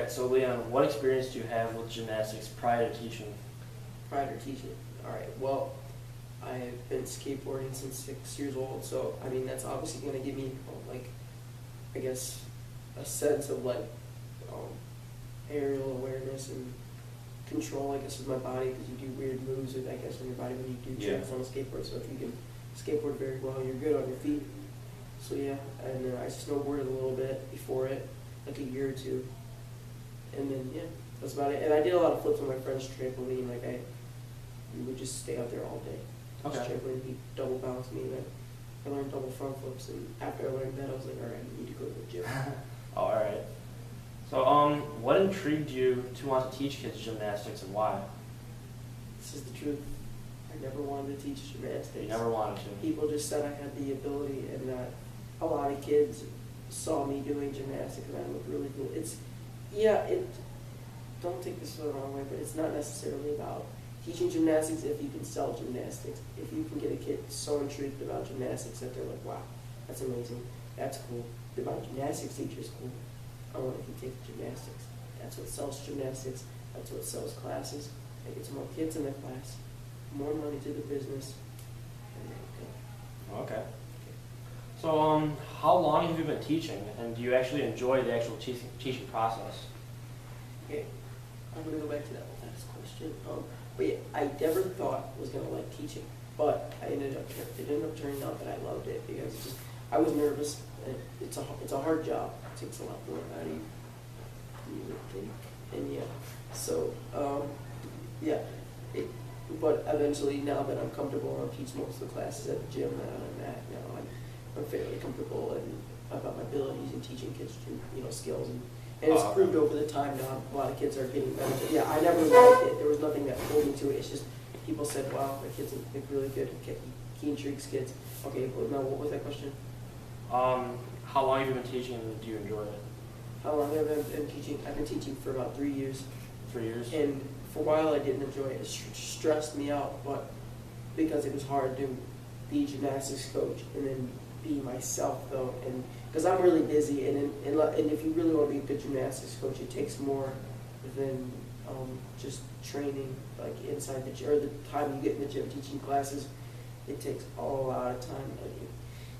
right, so Leon, what experience do you have with gymnastics prior to teaching? Prior to teaching. All right. Well, I've been skateboarding since 6 years old, so I mean that's obviously going to give me like, I guess, a sense of like aerial awareness and control, I guess, with my body, because you do weird moves with, I guess, on your body when you do tricks on a skateboard. So if you can skateboard very well, you're good on your feet. So yeah, and then I snowboarded a little bit before it, like a year or two, and then yeah, that's about it. And I did a lot of flips on my friend's trampoline. Like we would just stay out there all day. Okay. Just trampoline, he double bounced me, and I learned double front flips. And after I learned that, I was like, all right, I need to go to the gym. Oh, all right. So, what intrigued you to want to teach kids gymnastics and why? This is the truth. I never wanted to teach gymnastics. You never wanted to. People just said I had the ability, and that a lot of kids saw me doing gymnastics, and I looked really cool. Don't take this the wrong way, but it's not necessarily about teaching gymnastics if you can sell gymnastics. If you can get a kid so intrigued about gymnastics that they're like, wow, that's amazing, that's cool. My gymnastics teacher's cool. I want to take gymnastics. That's what sells gymnastics. That's what sells classes. It gets more kids in the class, more money to the business, and there you go. Okay. So, how long have you been teaching, and do you actually enjoy the actual teaching process? Okay, I'm going to go back to that last question. But yeah, I never thought I was going to like teaching, but it ended up turning out that I loved it, because I was nervous. And it's a hard job. It takes a lot more out of you than you would think. And yeah, so yeah. But eventually, now that I'm comfortable, I'll teach most of the classes at the gym that I'm at now. I'm fairly comfortable and about my abilities in teaching kids, skills, and it's proved over the time now. A lot of kids are getting better. But yeah, I never liked it. There was nothing that pulled me to it. It's just people said, "Wow, my kids are really good. He intrigues kids." Okay, well, now what was that question? How long have you been teaching, and do you enjoy it? How long have I been teaching? I've been teaching for about 3 years. 3 years? And for a while I didn't enjoy it. It stressed me out, but because it was hard to be a gymnastics coach and then be myself though, and because I'm really busy, and if you really want to be a good gymnastics coach, it takes more than just training, like inside the gym, or the time you get in the gym teaching classes. It takes a lot of time.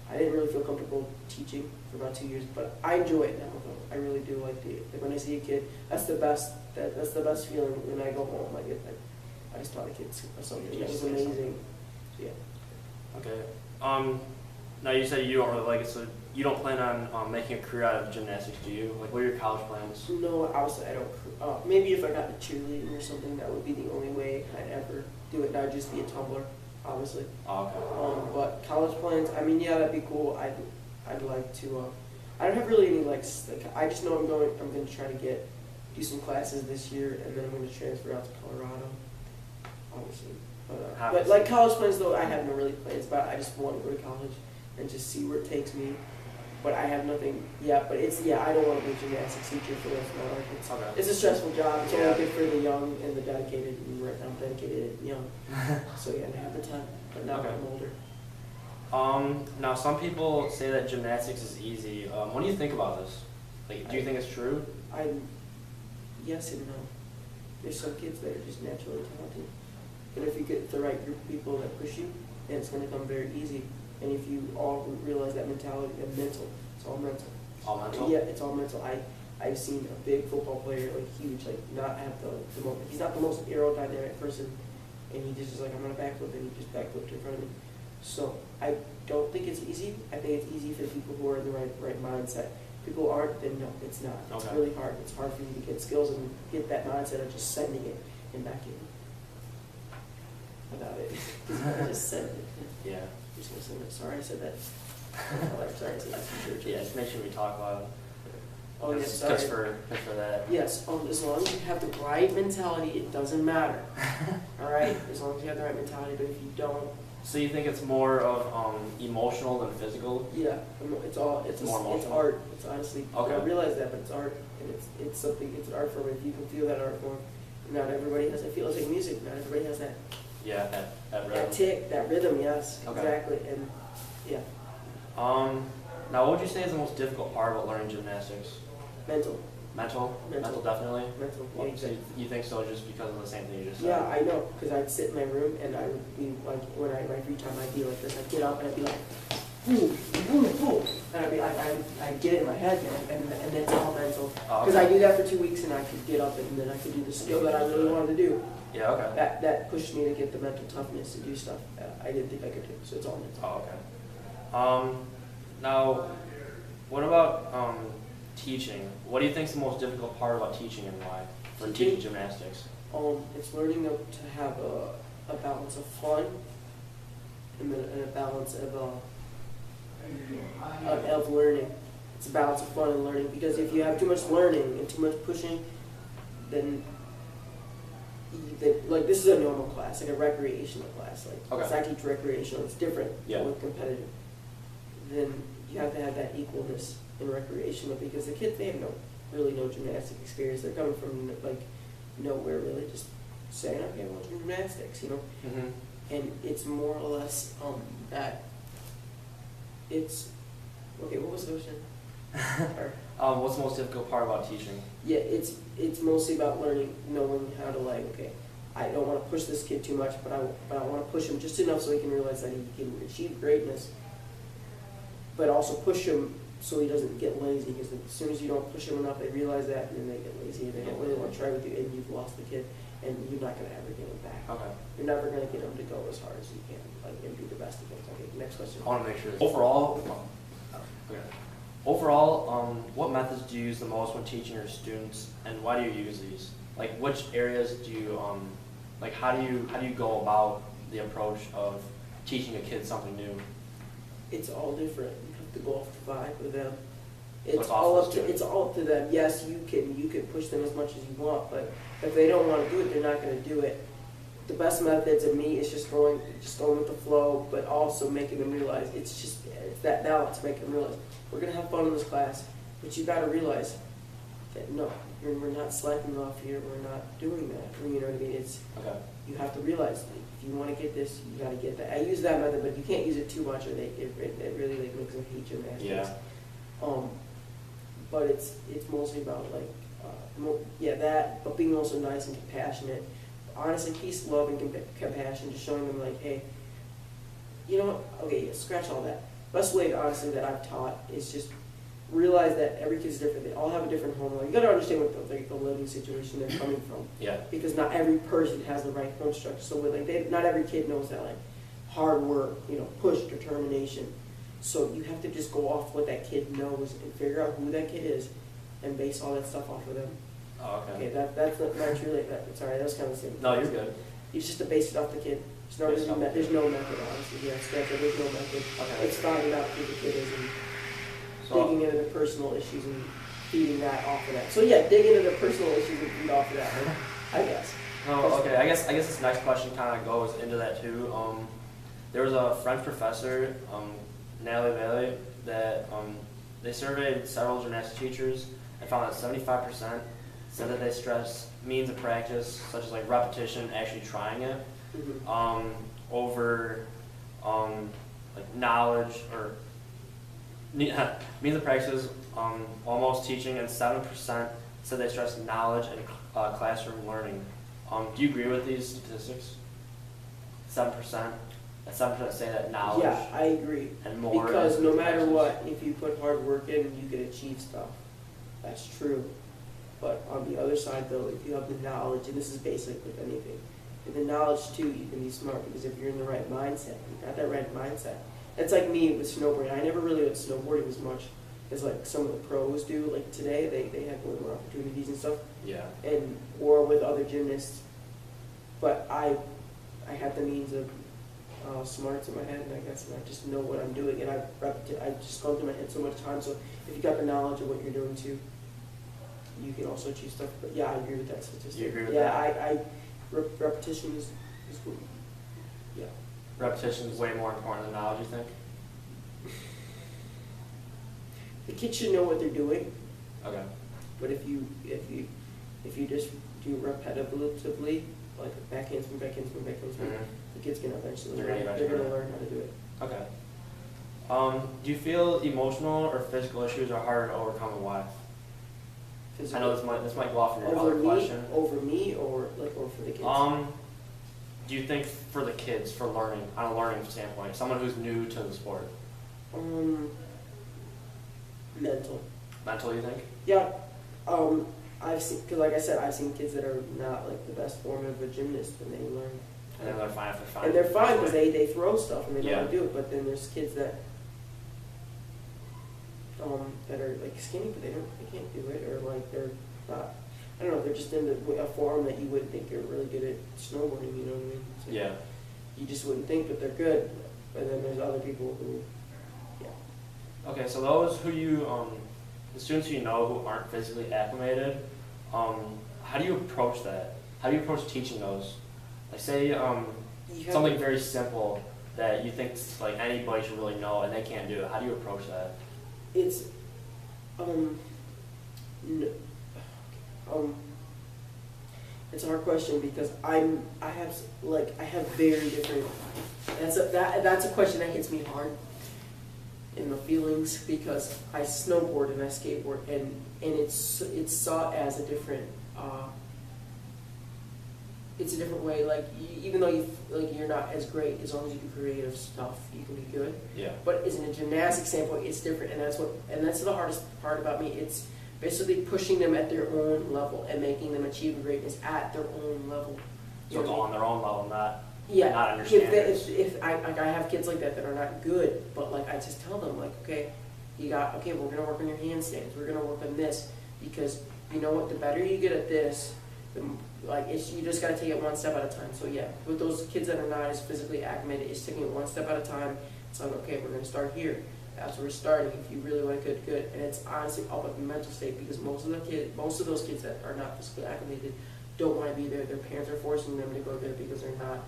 I didn't really feel comfortable teaching for about 2 years, but I enjoy it now though. I really do like when I see a kid. That's the best. That's the best feeling when I go home. I just taught a kid something that was amazing. So, yeah. Okay. Now you said you don't really like it, so you don't plan on making a career out of gymnastics, do you? Like, what are your college plans? No, obviously I don't. Maybe if I got into cheerleading or something, that would be the only way I'd ever do it. And I'd just be a tumbler, obviously. Oh, okay. But college plans, I mean, yeah, that'd be cool. I'd like to. I don't have really any like. I just know I'm going to try to do some classes this year, and then I'm going to transfer out to Colorado, obviously. But like college plans though, I have no really plans. But I just want to go to college and just see where it takes me. But I have nothing yet. But I don't want to be a gymnastics teacher for the rest of my life. It's a stressful job. It's only good for the young and the dedicated. And right now I'm dedicated and young. So yeah, I have the time. But now I'm older. Now some people say that gymnastics is easy. What do you think about this? Like, do you think it's true? Yes and no. There's some kids that are just naturally talented. And if you get the right group of people that push you, then it's going to come very easy. And if you all realize that mentality, and mental, it's all mental. All mental? Yeah, it's all mental. I've seen a big football player, like huge, like not have the most, he's not the most aerodynamic person, and he just is like, I'm going to backflip, and he just backflipped in front of me. So I don't think it's easy. I think it's easy for people who are in the right mindset. People aren't, then no, it's not. Okay. It's really hard. It's hard for you to get skills and get that mindset of just sending it and back in. Without it. I just said it. Yeah. You're just going to send it. Sorry I said that. Sorry I said that to church. Yeah, just make sure we talk about it. Oh, yes, sorry. Just for that. Yes, as long as you have the right mentality, it doesn't matter. All right? As long as you have the right mentality, but if you don't. So you think it's more of emotional than physical? Yeah, it's art. It's honestly, okay. I realize that, but it's art, and it's an art form. If you can feel that art form, not everybody has that feel. It's like music. Not everybody has that. Yeah, that rhythm. That tick, that rhythm. Yes, okay. Exactly, and yeah. Now, what would you say is the most difficult part about learning gymnastics? Mental. Mental definitely. mental. Well, Yeah, so exactly. you think so just because of the same thing you just said? Yeah, I know, because I'd sit in my room and I would be like, when I, my free time, I'd be like this, I'd get up and I'd be like, boom, boom, boom. And I'd be like, I'd get it in my head, man, and it's all mental. Oh, Because okay. I do that for 2 weeks and I could get up and then I could do the skill that I really wanted to do. Yeah, okay. That pushed me to get the mental toughness to do stuff I didn't think I could do, so it's all mental. Oh, okay. Now, what about teaching? What do you think is the most difficult part about teaching and why? For teaching gymnastics? It's learning to have a balance of fun and a balance of learning. It's a balance of fun and learning, because if you have too much learning and too much pushing, then like this is a normal class, like a recreational class. Like Okay. I teach recreational, it's different Yeah. with competitive. Then you have to have that equalness in recreational, because the kids, they have really no gymnastic experience. They're coming from like nowhere really, just saying, okay, I want to do gymnastics, you know. Mm-hmm. And it's more or less that it's okay. What was the question? Or, What's the most difficult part about teaching? yeah, it's mostly about learning, knowing how to, like, okay, I don't want to push this kid too much, but I want to push him just enough so he can realize that he can achieve greatness, but also push him so he doesn't get lazy, because as soon as you don't push him enough, they realize that, and then they get lazy, and they don't really want to try with you, and you've lost the kid, and you're not going to ever get him back. Okay. You're never going to get him to go as hard as you can, like, and do the best he can. Okay, next question. I want to make sure. Overall, okay. Overall, what methods do you use the most when teaching your students, and why do you use these? Like, which areas do you, like, how do you go about the approach of teaching a kid something new? It's all different. You have to go off the vibe with them. So It's it's all off up the to them. Yes, you can push them as much as you want, but if they don't want to do it, they're not going to do it. The best methods of me is just going with the flow, but also making them realize it's that balance, making them realize we're going to have fun in this class, but you got to realize that no, we're not slacking off here. We're not doing that. You know what I mean? Okay. You have to realize if you want to get this, you got to get that. I use that method, but you can't use it too much, or it really like makes them hate gymnastics. Yeah. But it's mostly about like that, but being also nice and compassionate. Honestly, peace, love, and compassion. Just showing them like, hey, you know what? Okay, yeah, scratch all that. Best way, honestly, that I've taught is just realize that every kid's different. They all have a different home life. You got to understand what the living situation they're coming from. Yeah. Because not every person has the right home structure. So not every kid knows that like hard work, push, determination. So you have to just go off what that kid knows and figure out who that kid is, and base all that stuff off of them. Oh, okay. Okay, that's really that. Sorry, that was kind of the same. No, you're good. It's just to base it off the kid. There's no method, honestly. Yeah, there's no method. Okay. It's finding out who the kid is and So, digging into the personal issues and feeding that off of that. So yeah, dig into the personal issues and feed off of that, I guess. oh, okay. I guess this next question kind of goes into that too. There was a French professor, Natalie Bailey, that they surveyed several gymnastics teachers and found that 75% said that they stress means of practice, such as like repetition, actually trying it, Mm-hmm. over like knowledge or means of practice, almost teaching, and 7% said they stress knowledge and classroom learning. Do you agree with these statistics? 7%. That 7% say that knowledge. Yeah, I agree. And more. Because no is matter practice. what, if you put hard work in, you can achieve stuff. That's true. But on the other side, though, if you have the knowledge, and this is basic with anything, with the knowledge too, you can be smart, because if you're in the right mindset, you got that right mindset. It's like me with snowboarding. I never really went snowboarding as much as like some of the pros do. Like today, they have more opportunities and stuff, Yeah. and or with other gymnasts. But I had the means of smarts in my head, and I guess, and I just know what I'm doing, and I just gone through my head so much time. So if you got the knowledge of what you're doing too, you can also achieve stuff. But yeah, I agree with that statistic. You agree with that? that? Repetition is good. Yeah. Repetition is way more important than knowledge, you think? The kids should know what they're doing, Okay. but if you just do it repetitively, like back handspring, Mhm. the kid's gonna eventually They're learn. gonna They're eventually gonna learn how to do it. Okay. Do you feel emotional or physical issues are harder to overcome, and why? I know this might go off in your over other me, question. over me, or like, or for the kids? Do you think for the kids, for learning, on a learning standpoint, someone who's new to the sport? Mental. Mental, you think? Yeah. I've seen, because like I said, I've seen kids that are not like the best form of a gymnast when they learn. And then they're fine if they're fine. And they're fine because they throw stuff and they know how Yeah. to do it. But then there's kids that that are like skinny, but they can't do it, or like they're not. I don't know. They're just in a form that you wouldn't think they're really good at snowboarding. You know what I mean? So Yeah. you just wouldn't think that they're good. But then there's other people who, Okay, so those who you, the students who you know who aren't physically acclimated, how do you approach that? How do you approach teaching those? Like say, you have something very simple that you think like anybody should really know and they can't do it. How do you approach that? It's it's a hard question because I have very different. That's a question that hits me hard in the feelings because I snowboard and I skateboard and it's sought as a different. It's a different way. Like even though you're not as great, as long as you do creative stuff, you can be good. Yeah. But as in a gymnastic standpoint, it's different, and that's the hardest part about me. It's basically pushing them at their own level and making them achieve greatness at their own level. So it's all on their own level, not understand. understanders. If I have kids like that are not good, but like I just tell them like, okay, we're gonna work on your handstands. We're gonna work on this because you know what? The better you get at this, you just gotta take it one step at a time. So yeah, with those kids that are not as physically acclimated, it's taking it one step at a time. It's like, okay, we're gonna start here. That's where we're starting. If you really want to get good, and it's honestly all about the mental state because most of those kids that are not physically acclimated don't want to be there. Their parents are forcing them to go there because they're not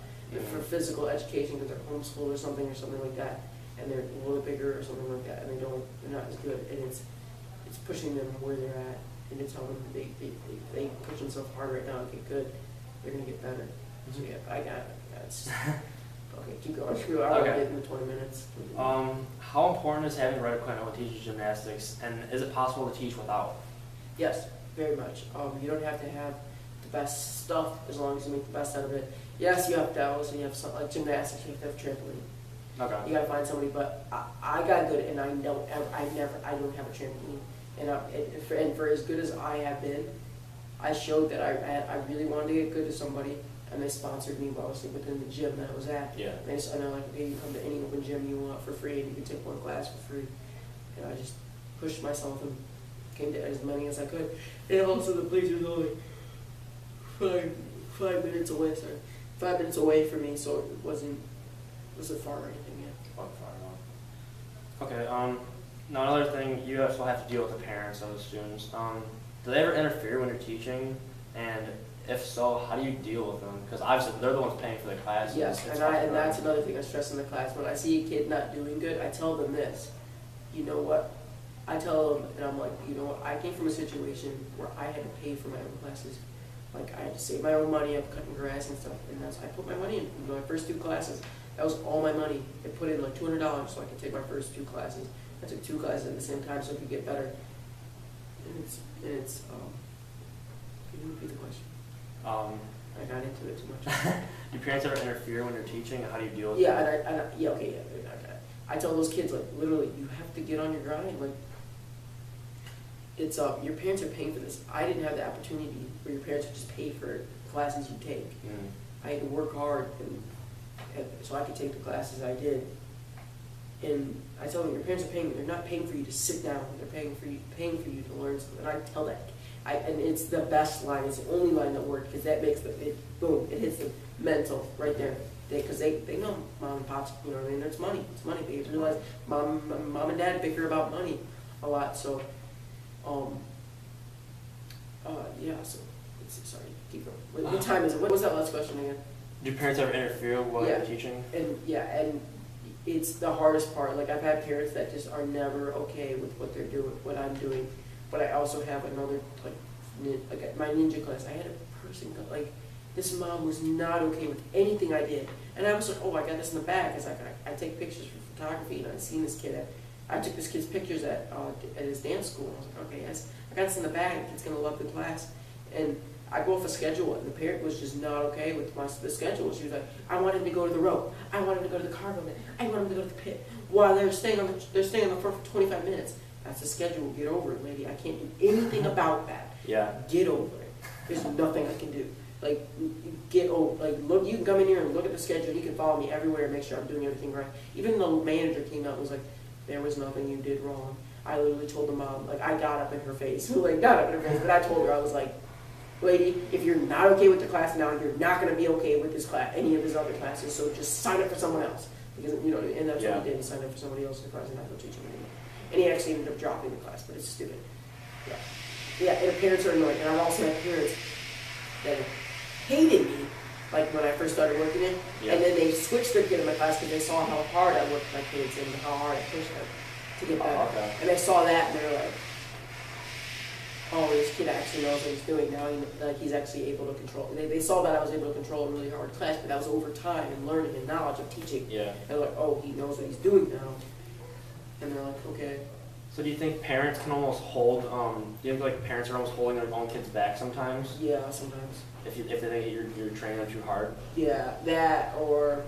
for physical education because they're homeschooled or something like that, and they're a little bigger or something like that, and they're not as good, and it's pushing them where they're at, and it's telling them they push themselves hard right now and get good, they're gonna get better. So yeah, I got it. That's okay. Keep going. I will get in the 20 minutes. How important is having the right equipment when teaching gymnastics, and is it possible to teach without? Yes, very much. You don't have to have the best stuff as long as you make the best out of it. Yes, you have to also have some like gymnastics. You have to have trampoline. Okay. You gotta find somebody, but I got good, and I don't have a trampoline. And for as good as I have been, I showed that I really wanted to get good to somebody, and they sponsored me obviously within the gym that I was at. Yeah. And they're like, okay, you come to any open gym you want for free, and you can take one class for free. And I just pushed myself and came to as many as I could. And also the place was only 5 minutes away. 5 minutes away from me, so it wasn't far or anything yet. Okay. Now another thing, you also have to deal with the parents of the students. Do they ever interfere when you're teaching? And if so, how do you deal with them? Because obviously they're the ones paying for the classes. Yes, and that's another thing I stress in the class. When I see a kid not doing good, I tell them this. You know what? I tell them, and I'm like, you know what? I came from a situation where I had to pay for my own classes. Like I had to save my own money up cutting grass and stuff, and I put my money in my first 2 classes. That was all my money. I put in like $200 so I could take my first 2 classes. I took 2 classes at the same time so I could get better. And it's can you repeat the question? I got into it too much. Do parents ever interfere when you're teaching, and how do you deal with Yeah, it? I tell those kids, like, literally, you have to get on your grind. Like, it's your parents are paying for this. I didn't have the opportunity where your parents would just pay for classes you take. I had to work hard and so I could take the classes I did. And I tell them, your parents are paying. They're not paying for you to sit down. They're paying for you to learn something. And I tell that. And it's the best line. It's the only line that worked because that makes boom. It hits the mental right there. Because they know mom and pops. You know what I mean? It's money. It's money. They realize mom and dad bicker about money a lot. So, yeah. So, sorry. Keep going. What time is it? What was that last question again? Do parents ever interfere while you're teaching? And it's the hardest part. Like I've had parents that just are never okay with what they're doing, what I'm doing. But I also have another like my ninja class. I had a person like this mom was not okay with anything I did, and I was like, oh, I got this in the bag because I take pictures for photography, and I've seen this kid I took this kid's pictures at his dance school. I was like, okay, yes, I got this in the bag. The kid's gonna love the class. And I go off a schedule, and the parent was just not okay with the schedule. She was like, I want him to go to the rope. I want him to go to the cargo net. I want him to go to the pit. While they're staying on the floor for 25 minutes. That's the schedule. Get over it, lady. I can't do anything about that. Yeah. Get over it. There's nothing I can do. Like, get over. Like, look. You can come in here and look at the schedule. You can follow me everywhere and make sure I'm doing everything right. Even the manager came out and was like, there was nothing you did wrong. I literally told the mom, like, I got up in her face, like, not up in her face, but I told her, I was like, lady, if you're not okay with the class now, you're not going to be okay with this class, any of his other classes, so just sign up for someone else. Because, you know, and that's what he did. He signed up for somebody else's class and not go teaching anymore. And he actually ended up dropping the class, but it's stupid. Yeah. Yeah, and parents are annoying. And I've also had parents that hated me, like when I first started working in, and then they switched their kid in my class because they saw how hard I worked with my kids and how hard I pushed them to get better. Okay. And they saw that and they're like, oh, this kid actually knows what he's doing now. He's actually able to control. They saw that I was able to control a really hard class, but that was over time and learning and knowledge of teaching. Yeah. And they're like, oh, he knows what he's doing now. And they're like, okay. So do you think parents can almost hold, do you think like parents are almost holding their own kids back sometimes? Yeah, sometimes. If they think you're training them too hard? Yeah, that, or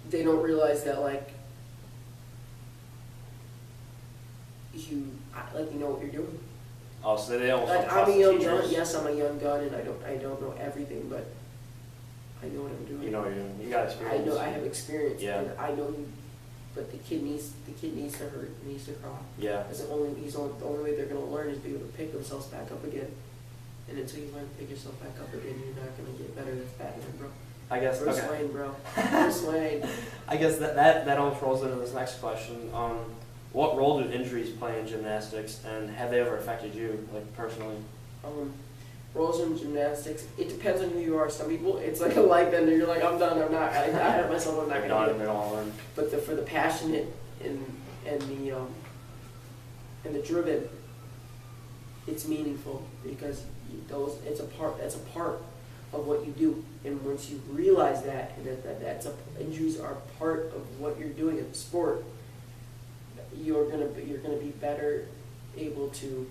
they don't realize that, like, you know what you're doing. Oh, so they almost Like, don't I'm trust a young the gun. teachers? Yes, I'm a young gun, and I don't know everything, but I know what I'm doing. You know what you're doing. You got experience. I know I have experience. Yeah. And I know you, but the kid needs to hurt, needs to cry. Yeah. That's the only way they're gonna learn is be able to pick themselves back up again. And until you learn to pick yourself back up again, you're not gonna get better as Batman, bro. I guess. Bruce Okay. Wayne, bro. Bruce Wayne. I guess that almost rolls into this next question. What role do injuries play in gymnastics, and have they ever affected you, like personally? Roles in gymnastics, it depends on who you are. Some people, it's like a life ender. You're like, I'm done. I'm not. I have myself. I'm not They're gonna done. do They it. don't want to learn. But for the passionate and the driven, it's meaningful because that's a part of what you do. And once you realize that, and injuries are part of what you're doing in the sport, you're gonna be better able to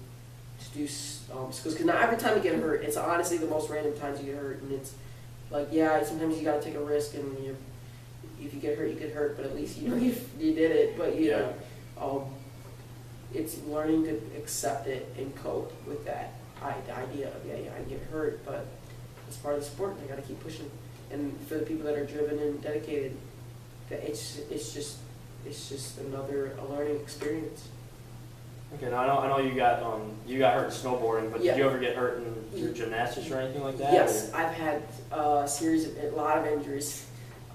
do skills. Because not every time you get hurt, it's honestly the most random times you get hurt, and it's like, yeah, sometimes you gotta take a risk, and if you get hurt, you get hurt, but at least you know you did it. But you know, it's learning to accept it and cope with that idea of I get hurt, but it's part of the sport. And I gotta keep pushing. And for the people that are driven and dedicated, that it's just another learning experience. Okay, now I know you got hurt in snowboarding, but Yeah. did you ever get hurt in your gymnastics or anything like that? Yes, or? I've had a lot of injuries.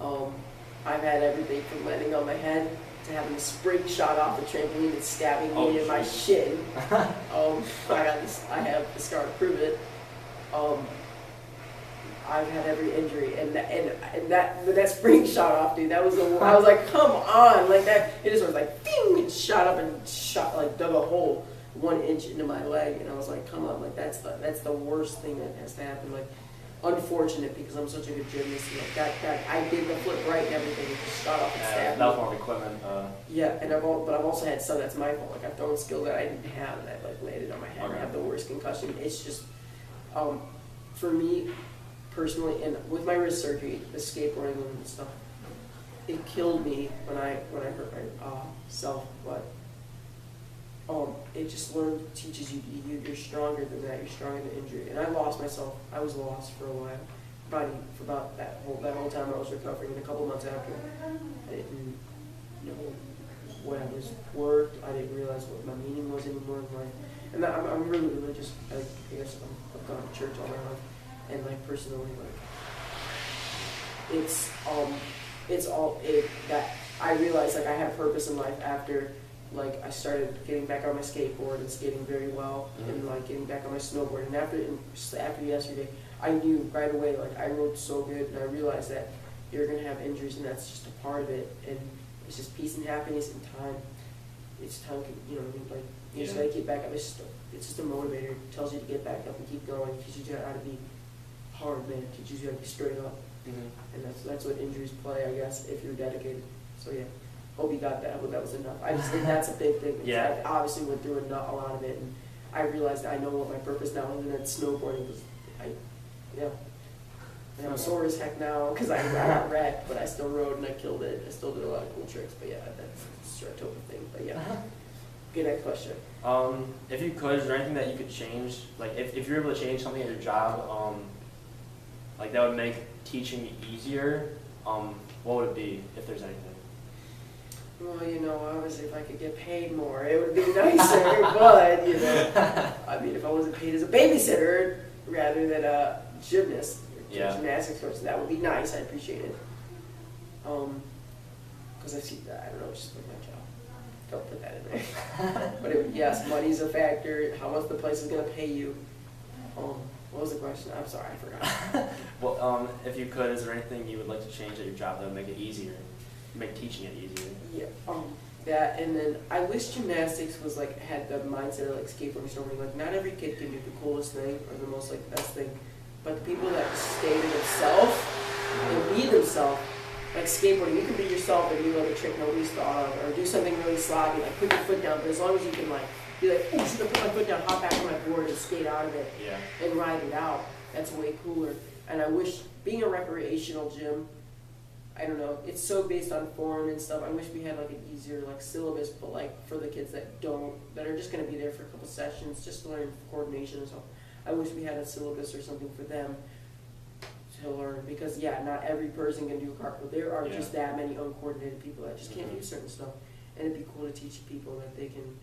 I've had everything from landing on my head to having a spring shot off the trampoline and stabbing me in my shin. I have the scar to prove it. I've had every injury, and that spring shot off, dude. That was I was like, come on, like that. It just was like, ding, it shot up and dug a hole 1 inch into my leg, and I was like, come on, like that's the worst thing that has to happen. Like, unfortunate because I'm such a good gymnast. Like that I did the flip right and everything. It just shot off and stabbed that was me. more equipment. Yeah, and I've also had some that's my fault. Like I've thrown skills that I didn't have that like landed on my head. Okay. I have the worst concussion. It's just, for me personally, and with my wrist surgery, the skateboarding and stuff, it killed me when I hurt myself. But it just teaches you you're stronger than that. You're stronger than injury. And I lost myself. I was lost for a while. For about that whole time I was recovering, and a couple months after, I didn't know what I was worth. I didn't realize what my meaning was anymore in life. And I'm really religious. I guess I've gone to church all my life, and like personally, like that I realized like I had a purpose in life after like I started getting back on my skateboard and skating very well, and like getting back on my snowboard. And after yesterday, I knew right away like I rode so good, and I realized that you're gonna have injuries, and that's just a part of it. And it's just peace and happiness and time. It's time, you know, like you just gotta get back up. It's just a motivator. It tells you to get back up and keep going. It teaches you how to be hard, man. It teaches you how to be straight up. And that's what injuries play, I guess, if you're dedicated. So yeah. hope he got that. I hope that was enough. I just think that's a big thing. Yeah. I obviously went through a lot of it, and I realized I know what my purpose now is, and that snowboarding was, and I'm sore as heck now because I got wrecked, but I still rode and I killed it. I still did a lot of cool tricks, but yeah, that's a Saratoga thing. But yeah, good next question. If you could, is there anything that you could change? Like, if you're able to change something at your job, like that would make teaching easier, what would it be, if there's anything? Well, you know, obviously if I could get paid more, it would be nicer, but, you know, I mean, if I wasn't paid as a babysitter rather than a gymnast, Yeah. gymnastics coach, that would be nice, I appreciate it. Because I see that, I don't know, it's just like my job. Don't put that in there. But yes, money's a factor, how much the place is going to pay you. What was the question? I'm sorry, I forgot. Well, if you could, is there anything you would like to change at your job that would make it easier, make teaching it easier? Yeah, that, and then I wish gymnastics was like, had the mindset of like skateboarding, snowboarding. Like, not every kid can do the coolest thing or the most like best thing, but the people that stay to themselves and be themselves, like skateboarding, you can be yourself and do like a trick nobody's thought of, or do something really sloppy, like put your foot down, but as long as you can like, be like, oh, should I put my foot down, hop back on my board and skate out of it, Yeah. and ride it out. That's way cooler. And I wish, being a recreational gym, I don't know, it's so based on form and stuff. I wish we had like an easier like syllabus, but like for the kids that are just gonna be there for a couple sessions just to learn coordination and stuff. I wish we had a syllabus or something for them to learn, because yeah, not every person can do a cartwheel. There are just that many uncoordinated people that just can't do certain stuff. And it'd be cool to teach people that they can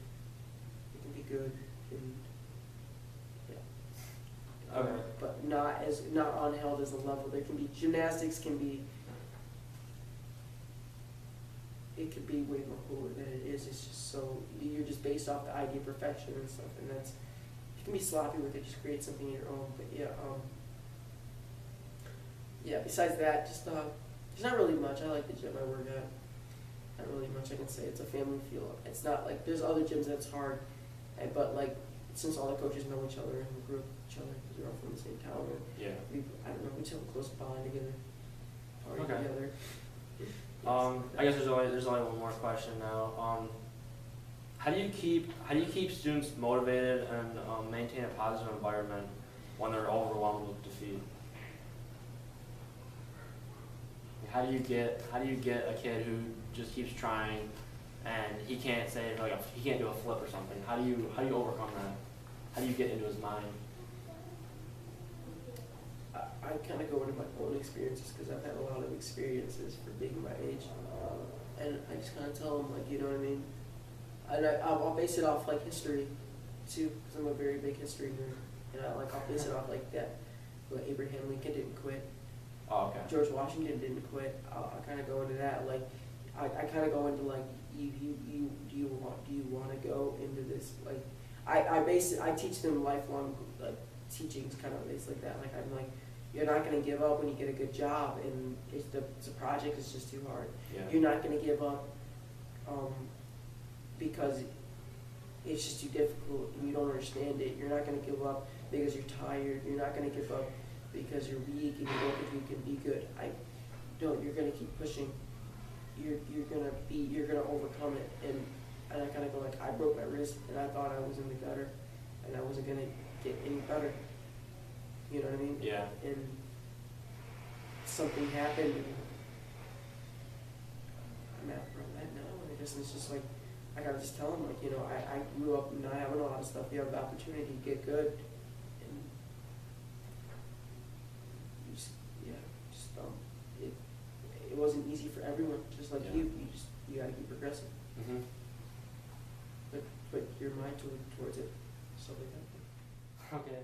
be good and Okay. but not unheld as a level. There can be gymnastics it could be way more cooler than it is. It's just so you're just based off the idea of perfection and stuff, and that's you can be sloppy with it, just create something of your own. But yeah, besides that, just there's not really much. I like the gym I work at. Not really much I can say. It's a family feel. It's not like there's other gyms that's hard, but like since all the coaches know each other and we grew up with each other because we're all from the same town, or I don't know, we just have a close bond together, party together. I guess there's only one more question now. How do you keep students motivated and maintain a positive environment when they're overwhelmed with defeat? How do you get a kid who just keeps trying and he can't say like he can't do a flip or something? How do you overcome that? How do you get into his mind? I kind of go into my own experiences because I've had a lot of experiences for being my age, and I just kind of tell them like, you know what I mean. And I'll base it off like history too, because I'm a very big history nerd, and I'll base it off like that. Like Abraham Lincoln didn't quit. Oh, okay. George Washington didn't quit. I kind of go into that. Like I kind of go into like do you want to go into this? Like I teach them lifelong like teachings, kind of based like that. Like I'm like, you're not going to give up when you get a good job, and if the project is just too hard. Yeah. You're not going to give up because it's just too difficult and you don't understand it. You're not going to give up because you're tired. You're not going to give up because you're weak and you don't think you can be good. You're going to keep pushing. You're going to overcome it. And I kind of go like, I broke my wrist and I thought I was in the gutter and I wasn't going to get any better. You know what I mean? Yeah. And something happened and I'm at where I'm at now. And I guess it's just like, I gotta just tell them like, you know, I grew up not having a lot of stuff. You have the opportunity to get good. And you just, it wasn't easy for everyone. Just like you gotta keep progressing. Mm-hmm. But put your mind towards it. Stuff like that. Okay.